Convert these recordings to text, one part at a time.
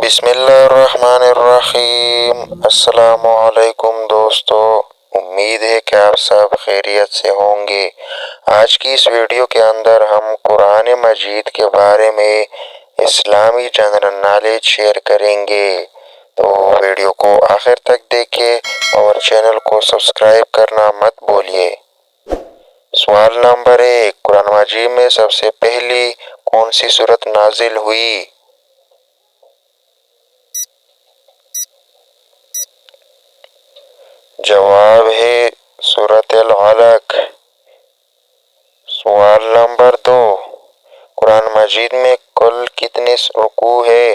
بسم اللہ الرحمن الرحیم۔ السلام علیکم دوستو، امید ہے کہ آپ سب خیریت سے ہوں گے۔ آج کی اس ویڈیو کے اندر ہم قرآن مجید کے بارے میں اسلامی جنرل نالج شیئر کریں گے، تو ویڈیو کو آخر تک دیکھیں اور چینل کو سبسکرائب کرنا مت بھولیے۔ سوال نمبر 1، قرآن مجید میں سب سے پہلی کون سی سورت نازل ہوئی؟ جواب ہے سورۃ العلق۔ سوال نمبر 2، قرآن مجید میں کل کتنے رکوع ہے؟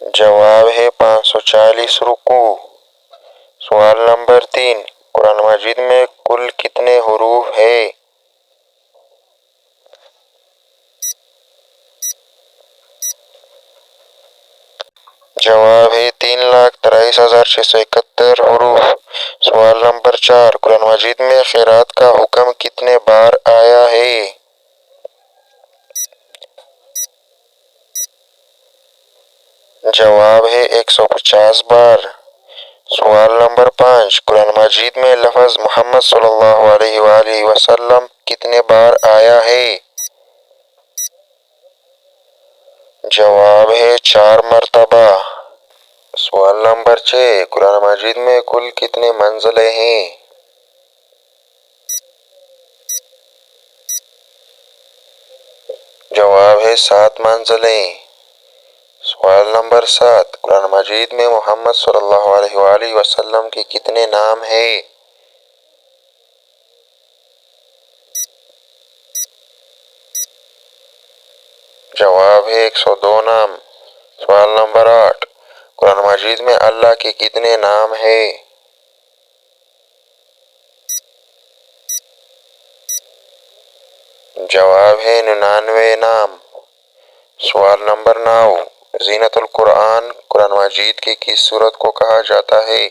جواب ہے 540 رکوع۔ سوال نمبر 3، قرآن مجید میں کل کتنے حروف ہے؟ جواب ہے 3,23,671 حروف۔ سوال نمبر 4، قرآن مجید میں خیرات کا حکم کتنے بار آیا ہے؟ جواب ہے 150 بار۔ سوال نمبر 5، قرآن مجید میں لفظ محمد صلی اللہ علیہ وآلہ وسلم کتنے بار آیا ہے؟ جواب ہے 4 مرتبہ۔ سوال نمبر 6، قرآن مجید میں کل کتنے منزلیں ہیں؟ جواب ہے 7 منزلیں۔ سوال نمبر 7، قرآن مجید میں محمد صلی اللہ علیہ وآلہ وسلم کے کتنے نام ہیں؟ جواب ہے 102 نام۔ سوال نمبر 8، قرآن مجید میں اللہ کے کتنے نام ہیں؟ جواب ہے 99 نام۔ سوال نمبر 9، زینت القرآن قرآن مجید کی کس سورت کو کہا جاتا ہے؟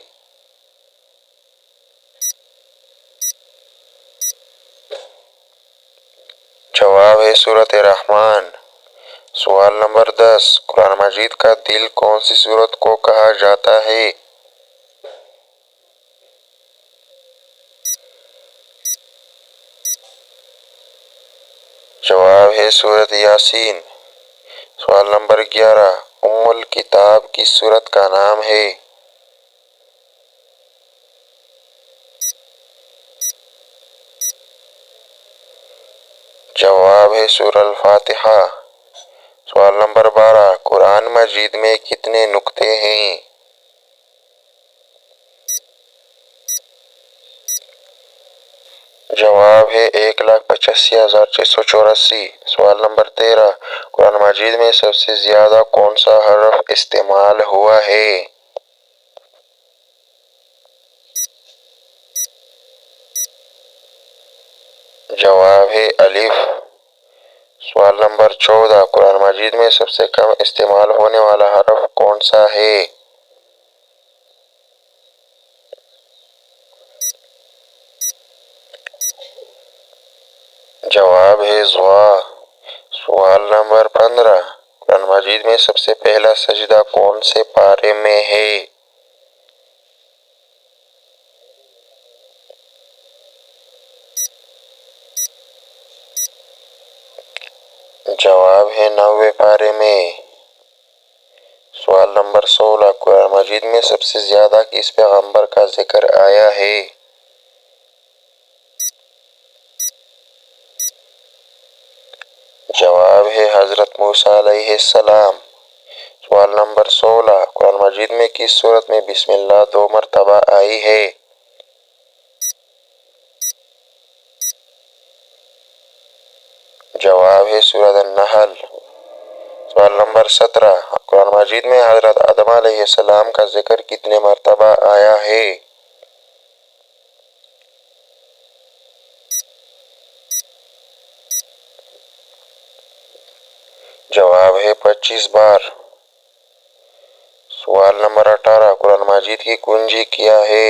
جواب ہے سورۃ الرحمن۔ سوال نمبر 10، قرآن مجید کا دل کون سی سورت کو کہا جاتا ہے؟ جواب ہے سورۃ یاسین۔ سوال نمبر 11، ام الکتاب کس سورت کا نام ہے؟ جواب ہے سورۃ الفاتحہ۔ سوال نمبر 12، قرآن مجید میں کتنے نقطے ہیں؟ جواب ہے 1,85,684۔ سوال نمبر 13، قرآن مجید میں سب سے زیادہ کون سا حرف استعمال ہوا ہے؟ جواب ہے الف۔ سوال نمبر 14، قرآن مجید میں سب سے کم استعمال ہونے والا حرف کون سا ہے؟ جواب ہے ضا۔ سوال نمبر 15، قرآن مجید میں سب سے پہلا سجدہ کون سے پارے میں ہے؟ جواب ہے 9ویں پارے میں۔ سوال نمبر 16، قرآن مجید میں سب سے زیادہ کس پیغمبر کا ذکر آیا ہے؟ جواب ہے حضرت موسیٰ علیہ السلام۔ سوال نمبر 16، قرآن مجید میں کس سورت میں بسم اللہ 2 مرتبہ آئی ہے؟ جواب ہے سورۃ النحل۔ سوال نمبر 17، قرآن مجید میں حضرت آدم علیہ السلام کا ذکر کتنے مرتبہ آیا ہے؟ جواب ہے 25 بار۔ سوال نمبر 18، قرآن مجید کی کنجی کیا ہے؟